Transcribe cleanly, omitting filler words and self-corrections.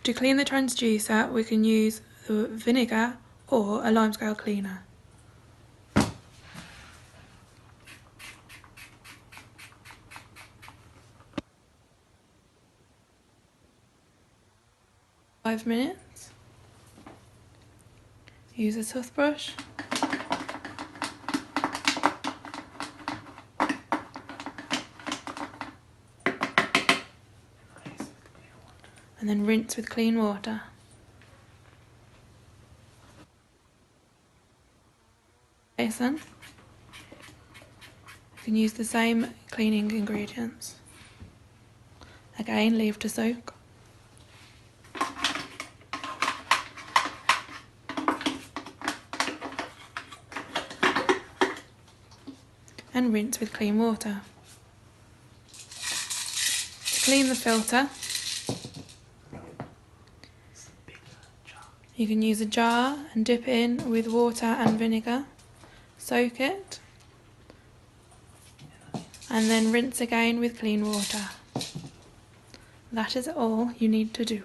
To clean the transducer, we can use the vinegar or a limescale cleaner. Five minutes. Use a toothbrush. And then rinse with clean water. Basin. You can use the same cleaning ingredients. Again, leave to soak. And rinse with clean water. To clean the filter, you can use a jar and dip in with water and vinegar, soak it, and then rinse again with clean water. That is all you need to do.